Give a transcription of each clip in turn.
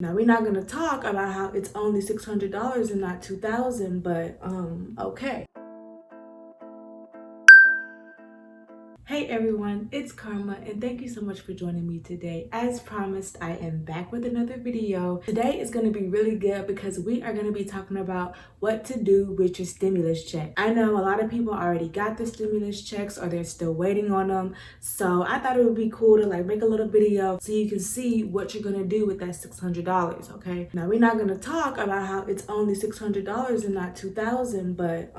Now, we're not going to talk about how it's only $600 and not $2,000, but okay. Hey everyone, it's Karma and thank you so much for joining me today. As promised, I am back with another video. Today is going to be really good because we are going to be talking about what to do with your stimulus check. I know a lot of people already got the stimulus checks or they're still waiting on them. So I thought it would be cool to make a little video so you can see what you're going to do with that $600, okay? Now, we're not going to talk about how it's only $600 and not $2,000, but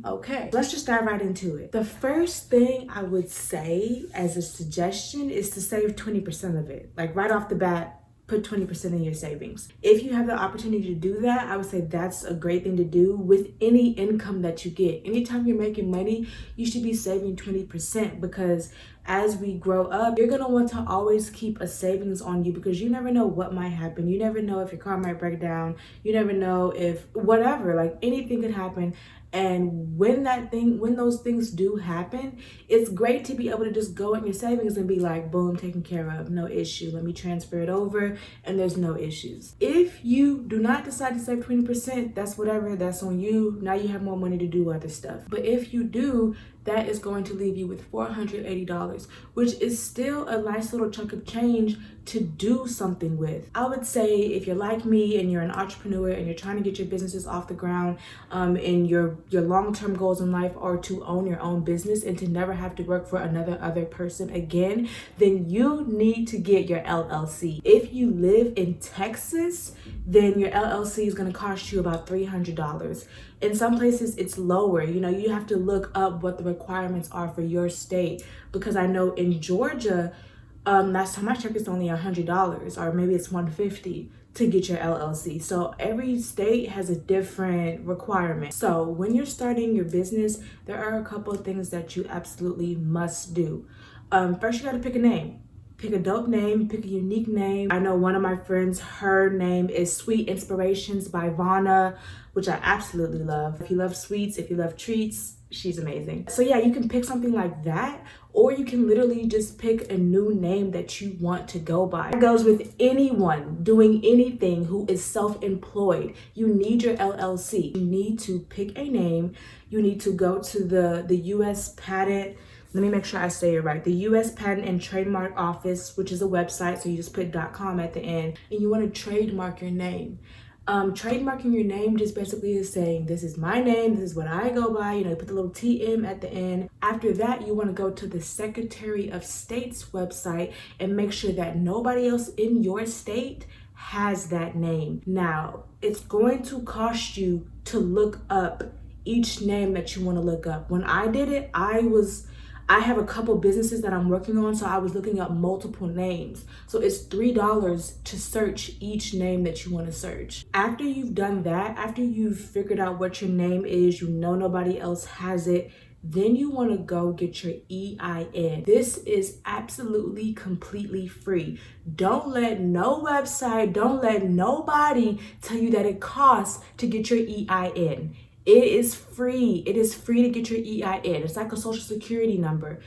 okay. Let's just dive right into it. The first thing I would say as a suggestion is to save 20% of it. Like right off the bat, put 20% in your savings. If you have the opportunity to do that, I would say that's a great thing to do with any income that you get. Anytime you're making money, you should be saving 20% because as we grow up, you're gonna want to always keep a savings on you because you never know what might happen. You never know if your car might break down. You never know if whatever, like anything could happen. And when those things do happen, it's great to be able to just go in your savings and be like, boom, taken care of, no issue. Let me transfer it over and there's no issues. If you do not decide to save 20%, that's whatever, that's on you. Now you have more money to do other stuff. But if you do, that is going to leave you with $480, which is still a nice little chunk of change to do something with. I would say if you're like me and you're an entrepreneur and you're trying to get your businesses off the ground, and your long-term goals in life are to own your own business and to never have to work for other person again, then you need to get your LLC. If you live in Texas, then your LLC is going to cost you about $300. In some places it's lower. You have to look up what the requirements are for your state, because I know in Georgia, last time I checked, it's only $100 or maybe it's $150 to get your LLC. So every state has a different requirement. So when you're starting your business, there are a couple of things that you absolutely must do. First, you got to pick a name. Pick a dope name, pick a unique name. I know one of my friends, her name is Sweet Inspirations by Vonna, which I absolutely love. If you love sweets, if you love treats, she's amazing. So yeah, you can pick something like that, or you can literally just pick a new name that you want to go by. It goes with anyone doing anything who is self-employed. You need your LLC. You need to pick a name. You need to go to the U.S. Patent. Let me make sure I say it right. The U.S. Patent and Trademark Office, which is a website, so you just put .com at the end, and you want to trademark your name. Trademarking your name just basically is saying, this is my name, this is what I go by, put the little TM at the end. After that, you want to go to the Secretary of State's website and make sure that nobody else in your state has that name. Now, it's going to cost you to look up each name that you want to look up. When I did it, I have a couple businesses that I'm working on, so I was looking up multiple names. So it's $3 to search each name that you want to search. After you've done that, after you've figured out what your name is, nobody else has it, then you want to go get your EIN. This is absolutely completely free. Don't let no website, don't let nobody tell you that it costs to get your EIN. It is free. It is free to get your EIN. It's like a social security number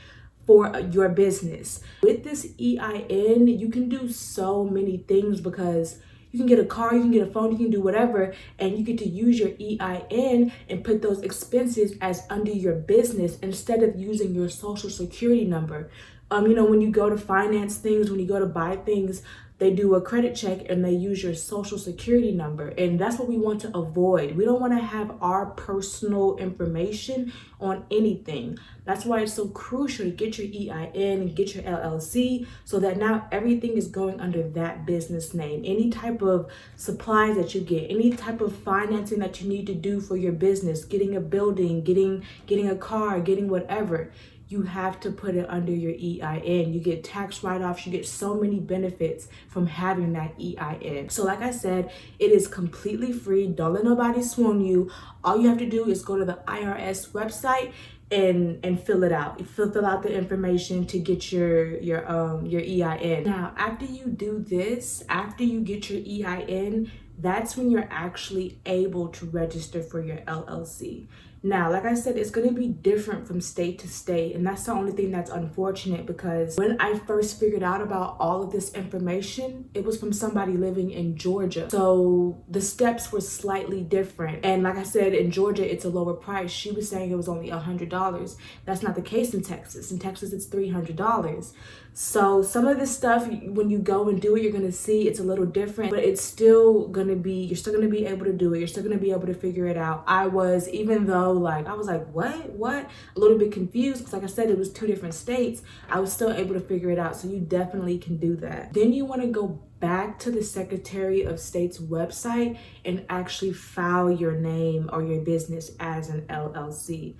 for your business. With this EIN, you can do so many things because you can get a car, you can get a phone, you can do whatever, and you get to use your EIN and put those expenses as under your business instead of using your social security number. When you go to finance things, when you go to buy things, they do a credit check and they use your social security number. And that's what we want to avoid. We don't want to have our personal information on anything. That's why it's so crucial to get your EIN and get your LLC so that now everything is going under that business name. Any type of supplies that you get, any type of financing that you need to do for your business, getting a building, getting a car, getting whatever, you have to put it under your EIN. You get tax write-offs, you get so many benefits from having that EIN. So like I said, it is completely free. Don't let nobody swoon you. All you have to do is go to the IRS website and fill it out. Fill out the information to get your EIN. Now, after you do this, after you get your EIN, that's when you're actually able to register for your LLC. Now, like I said, it's going to be different from state to state, and that's the only thing that's unfortunate, because when I first figured out about all of this information, it was from somebody living in Georgia. So the steps were slightly different. And like I said, in Georgia, it's a lower price. She was saying it was only $100. That's not the case in Texas. In Texas, it's $300. So some of this stuff, when you go and do it, you're going to see it's a little different, but it's still going to be, you're still going to be able to do it. You're still going to be able to figure it out. I was, even though like, I was like, what? A little bit confused, because like I said, it was 2 different states. I was still able to figure it out. So you definitely can do that. Then you want to go back to the Secretary of State's website and actually file your name or your business as an LLC.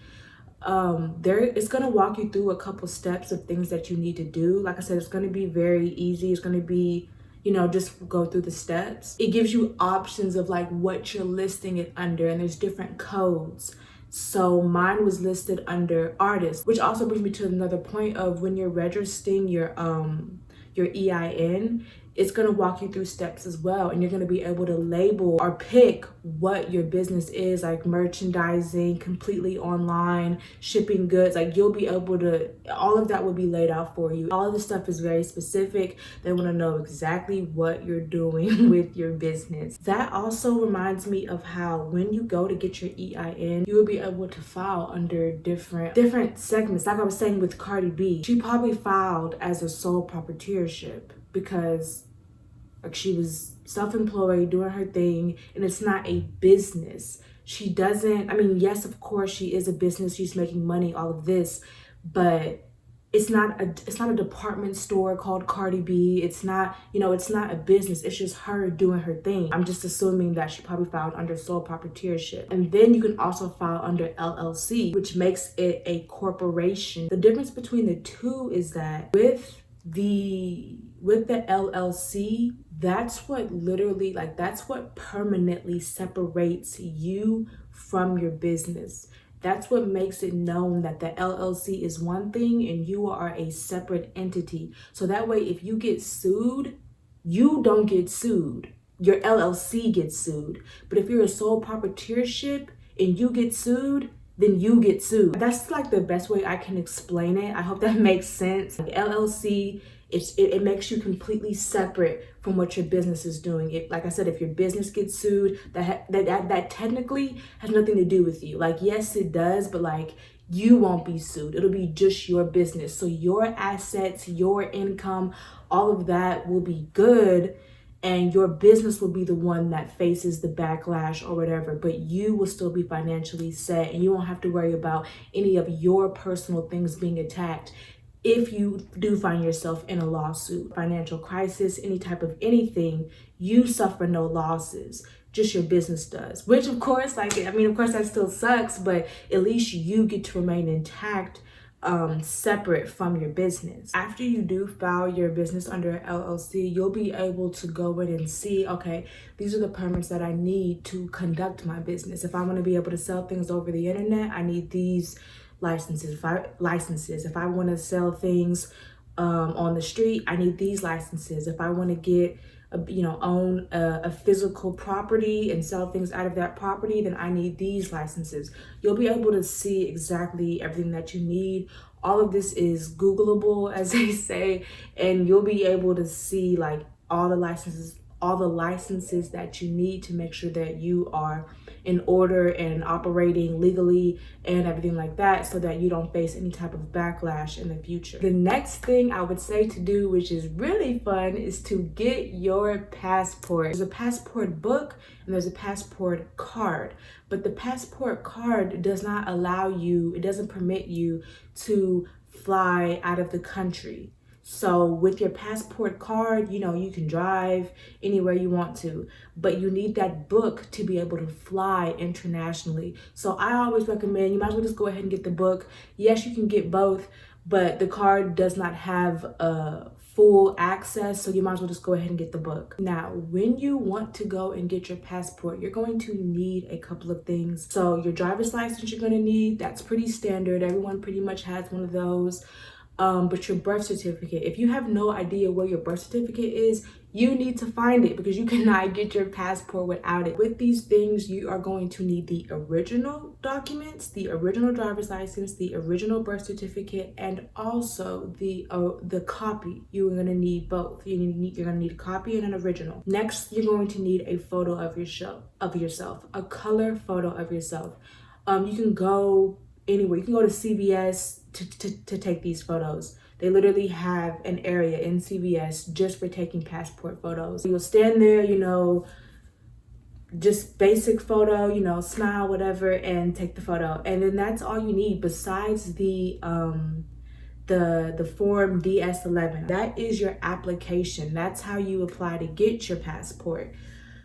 It's going to walk you through a couple steps of things that you need to do. Like I said, it's going to be very easy. It's going to be, just go through the steps. It gives you options of like what you're listing it under, and there's different codes. So mine was listed under artist, which also brings me to another point of when you're registering your EIN, it's going to walk you through steps as well, and you're going to be able to label or pick what your business is, like merchandising, completely online, shipping goods. Like you'll be able to, all of that will be laid out for you. All of this stuff is very specific. They want to know exactly what you're doing with your business. That also reminds me of how when you go to get your EIN, you will be able to file under different segments. Like I was saying with Cardi B, she probably filed as a sole proprietorship because like she was self-employed doing her thing, and it's not a business. She doesn't, yes, of course she is a business, she's making money, all of this, but it's not a department store called Cardi B. It's not, it's not a business. It's just her doing her thing. I'm just assuming that she probably filed under sole proprietorship. And then you can also file under LLC, which makes it a corporation. The difference between the two is that with the LLC, that's what literally, like, that's what permanently separates you from your business. That's what makes it known that the LLC is one thing and you are a separate entity. So that way, if you get sued, you don't get sued. Your LLC gets sued. But if you're a sole proprietorship and you get sued, then you get sued. That's like the best way I can explain it. I hope that makes sense. Like LLC, it makes you completely separate from what your business is doing. Like I said, if your business gets sued, that technically has nothing to do with you. Like, yes, it does, but like you won't be sued. It'll be just your business. So your assets, your income, all of that will be good, and your business will be the one that faces the backlash or whatever, but you will still be financially set, and you won't have to worry about any of your personal things being attacked if you do find yourself in a lawsuit, financial crisis, any type of anything. You suffer no losses, just your business does, which of course, of course that still sucks, but at least you get to remain intact, separate from your business. After you do file your business under LLC, you'll be able to go in and see, okay, these are the permits that I need to conduct my business. If I want to be able to sell things over the internet, I need these licenses. If I want to sell things on the street, I need these licenses. If I want to get own a physical property and sell things out of that property, then I need these licenses. You'll be able to see exactly everything that you need. All of this is Googleable, as they say, and you'll be able to see like all the licenses that you need to make sure that you are in order and operating legally and everything like that, so that you don't face any type of backlash in the future. The next thing I would say to do, which is really fun, is to get your passport. There's a passport book and there's a passport card, but the passport card does not allow you, it doesn't permit you to fly out of the country. So with your passport card, you can drive anywhere you want to, but you need that book to be able to fly internationally. So I always recommend, you might as well just go ahead and get the book. Yes, you can get both, but the card does not have full access, so you might as well just go ahead and get the book. Now, when you want to go and get your passport, you're going to need a couple of things. So your driver's license you're going to need, that's pretty standard. Everyone pretty much has one of those. But your birth certificate, if you have no idea where your birth certificate is, you need to find it because you cannot get your passport without it. With these things, you are going to need the original documents, the original driver's license, the original birth certificate, and also the copy. You're going to need both. You're going to need a copy and an original. Next, you're going to need a photo of yourself, a color photo of yourself. You can go anywhere. You can go to CVS to take these photos. They literally have an area in CVS just for taking passport photos. You'll stand there, you know, just basic photo, you know, smile, whatever, and take the photo. And then that's all you need besides the form DS-11. That is your application. That's how you apply to get your passport.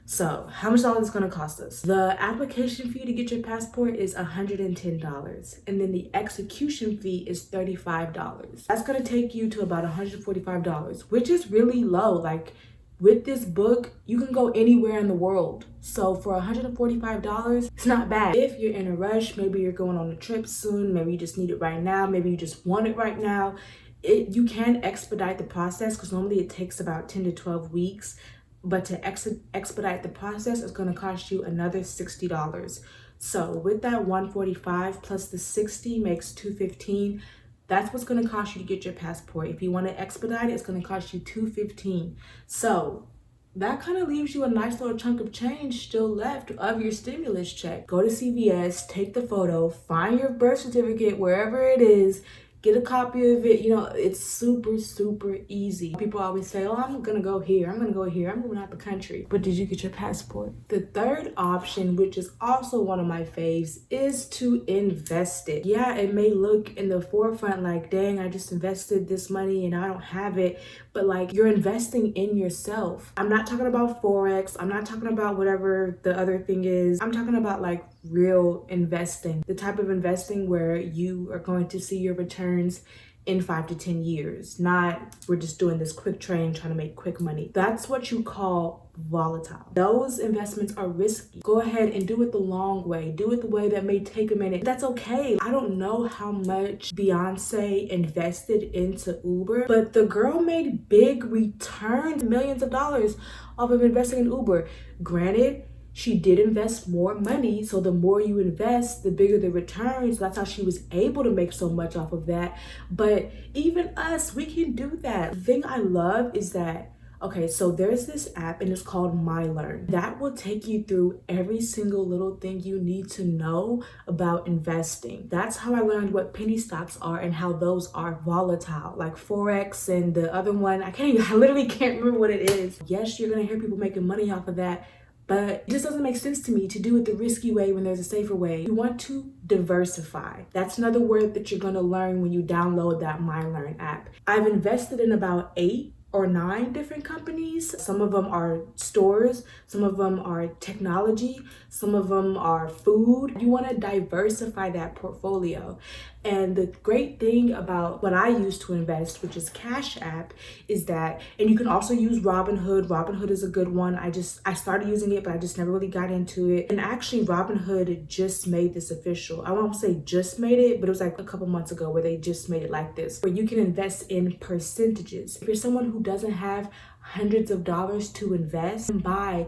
So how much dollars is going to cost us? The application fee to get your passport is $110, and then the execution fee is $35. That's going to take you to about $145, which is really low. Like, with this book, you can go anywhere in the world. So for $145, it's not bad. If you're in a rush, maybe you're going on a trip soon, maybe you just need it right now, maybe you just want it right now, you can expedite the process because normally it takes about 10 to 12 weeks. But to expedite the process, it's going to cost you another $60. So with that $145 plus the $60 makes $215. That's what's going to cost you to get your passport. If you want to expedite it, it's going to cost you $215. So that kind of leaves you a nice little chunk of change still left of your stimulus check. Go to CVS, take the photo, find your birth certificate wherever it is, get a copy of it. You know, it's super, super easy. People always say, oh, I'm gonna go here, I'm gonna go here, I'm moving out the country. But did you get your passport? The third option, which is also one of my faves, is to invest it. Yeah, it may look in the forefront like, dang, I just invested this money and I don't have it. But like, you're investing in yourself. I'm not talking about Forex. I'm not talking about whatever the other thing is. I'm talking about like real investing, the type of investing where you are going to see your returns in 5 to 10 years. Not we're just doing this quick trade trying to make quick money. That's what you call volatile. Those investments are risky. Go ahead and do it the long way. Do it the way that may take a minute. That's okay. I don't know how much Beyonce invested into Uber, but the girl made big returns, millions of dollars off of investing in Uber. Granted, she did invest more money, so the more you invest, the bigger the returns. That's how she was able to make so much off of that. But even us, we can do that. The thing I love is that, okay, so there's this app and it's called MyLearn. That will take you through every single little thing you need to know about investing. That's how I learned what penny stocks are and how those are volatile, like Forex and the other one. I literally can't remember what it is. Yes, you're gonna hear people making money off of that, but it just doesn't make sense to me to do it the risky way when there's a safer way. You want to diversify. That's another word that you're going to learn when you download that MyLearn app. I've invested in about 8 or 9 different companies. Some of them are stores, some of them are technology, some of them are food. You want to diversify that portfolio. And the great thing about what I use to invest, which is Cash App, is that, and you can also use Robinhood. Robinhood is a good one. I started using it, but I just never really got into it. And actually Robinhood just made this official. I won't say just made it, but it was like a couple months ago where they just made it like this, where you can invest in percentages. If you're someone who doesn't have hundreds of dollars to invest, buy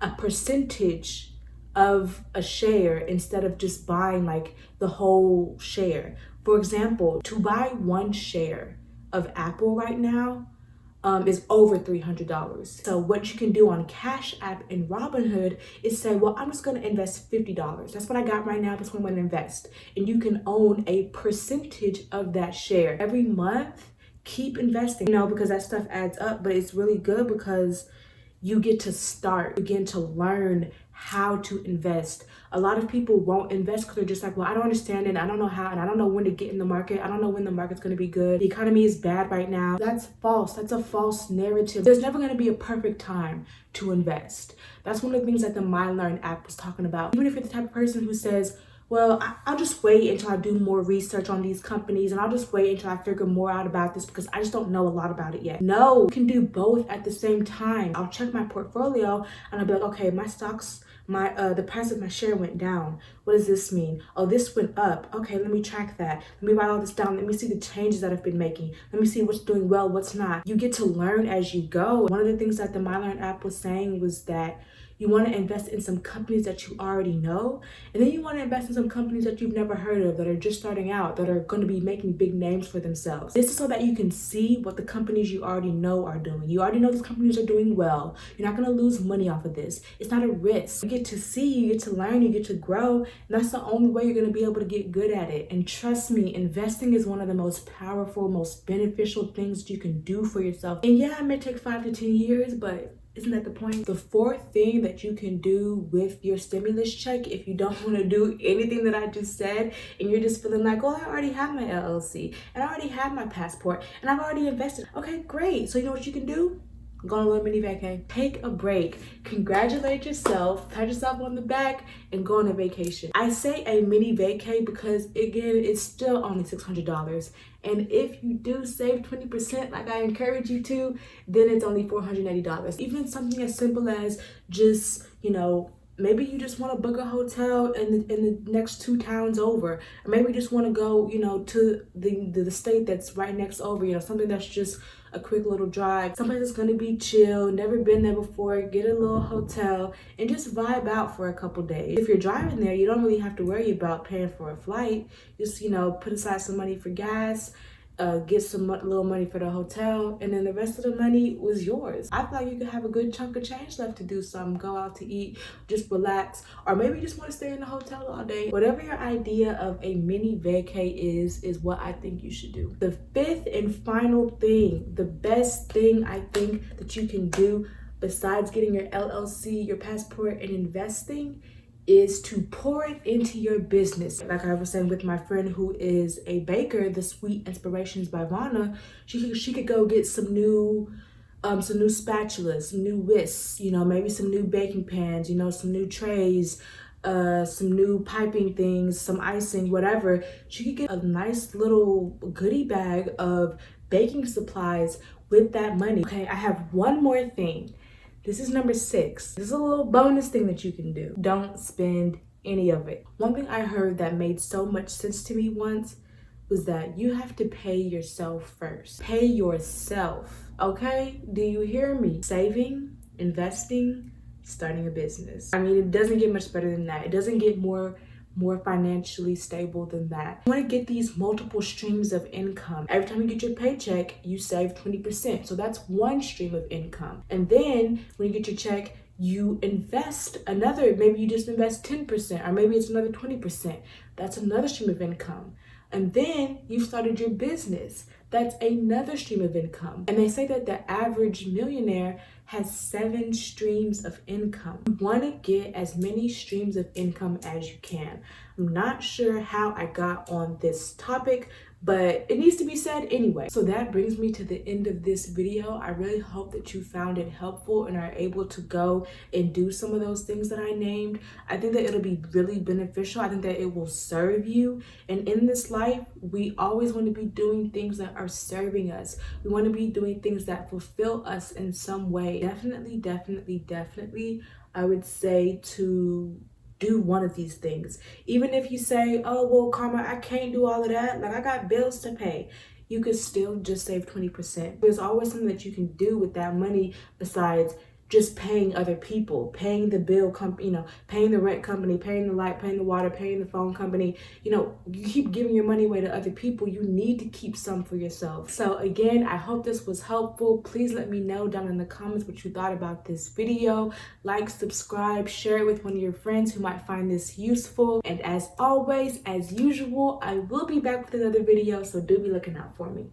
a percentage of a share instead of just buying like the whole share. For example, to buy 1 share of Apple right now is over $300. So what you can do on Cash App and Robinhood is say, well, I'm just going to invest $50. That's what I got right now. That's what I'm going to invest. And you can own a percentage of that share every month. Keep investing, you know, because that stuff adds up. But it's really good because you get to start, begin to learn how to invest. A lot of people won't invest because they're just like, well, I don't understand it, I don't know how, and I don't know when to get in the market. I don't know when the market's going to be good. The economy is bad right now. That's false. That's a false narrative. There's never going to be a perfect time to invest. That's one of the things that the MyLearn app was talking about. Even if you're the type of person who says, well, I'll just wait until I do more research on these companies, and I'll just wait until I figure more out about this because I just don't know a lot about it yet. No, you can do both at the same time. I'll check my portfolio and I'll be like, okay, my stocks, the price of my share went down. What does this mean? Oh, this went up. Okay, let me track that. Let me write all this down. Let me see the changes that I've been making. Let me see what's doing well, what's not. You get to learn as you go. One of the things that the MyLearn app was saying was that you want to invest in some companies that you already know, and then you want to invest in some companies that you've never heard of, that are just starting out, that are going to be making big names for themselves. This is so that you can see what the companies you already know are doing. You already know these companies are doing well. You're not going to lose money off of this. It's not a risk. You get to see, you get to learn, you get to grow, and that's the only way you're going to be able to get good at it. And trust me, investing is one of the most powerful, most beneficial things you can do for yourself. And yeah, it may take 5 to 10 years, but isn't that the point? The fourth thing that you can do with your stimulus check, if you don't want to do anything that I just said, and you're just feeling like, oh, I already have my LLC, and I already have my passport, and I've already invested. Okay, great. So you know what you can do? Go on a little mini vacay. Take a break. Congratulate yourself. Pat yourself on the back and go on a vacation. I say a mini vacay because, again, it's still only $600. And if you do save 20%, like I encourage you to, then it's only $480. Even something as simple as just, maybe you just want to book a hotel in the next 2 towns over. Or maybe you just want to go, to the state that's right next over, something that's just a quick little drive. Someplace that's going to be chill, never been there before, get a little hotel and just vibe out for a couple days. If you're driving there, you don't really have to worry about paying for a flight. Just, put aside some money for gas, get some little money for the hotel, and then the rest of the money was yours. I feel like you could have a good chunk of change left to do something, go out to eat, just relax, or maybe you just want to stay in the hotel all day. Whatever your idea of a mini vacay is what I think you should do. The fifth and final thing, the best thing I think that you can do besides getting your LLC, your passport, and investing is to pour it into your business. Like I was saying with my friend who is a baker, the Sweet Inspirations by Vonna, she could go get some new spatulas, some new whisks, maybe some new baking pans, some new trays, some new piping things, some icing, whatever. She could get a nice little goodie bag of baking supplies with that money. Okay, I have one more thing. This is number 6. This is a little bonus thing that you can do. Don't spend any of it. One thing I heard that made so much sense to me once was that you have to pay yourself first. Pay yourself, okay? Do you hear me? Saving, investing, starting a business. I mean, it doesn't get much better than that. It doesn't get more financially stable than that. You want to get these multiple streams of income. Every time you get your paycheck, you save 20%. So that's one stream of income. And then when you get your check, you invest another, maybe you just invest 10%, or maybe it's another 20%. That's another stream of income. And then you started your business. That's another stream of income. And they say that the average millionaire has 7 streams of income. You want to get as many streams of income as you can. I'm not sure how I got on this topic, but it needs to be said anyway. So that brings me to the end of this video. I really hope that you found it helpful and are able to go and do some of those things that I named. I think that it'll be really beneficial. I think that it will serve you. And in this life, we always want to be doing things that are serving us. We want to be doing things that fulfill us in some way. Definitely, I would say to do one of these things. Even if you say, oh, well, Karma, I can't do all of that. Like, I got bills to pay. You could still just save 20%. There's always something that you can do with that money besides just paying other people, paying the bill company, paying the rent company, paying the light, paying the water, paying the phone company. You keep giving your money away to other people. You need to keep some for yourself. So again, I hope this was helpful. Please let me know down in the comments what you thought about this video. Like, subscribe, share it with one of your friends who might find this useful. And as always, as usual, I will be back with another video, so do be looking out for me.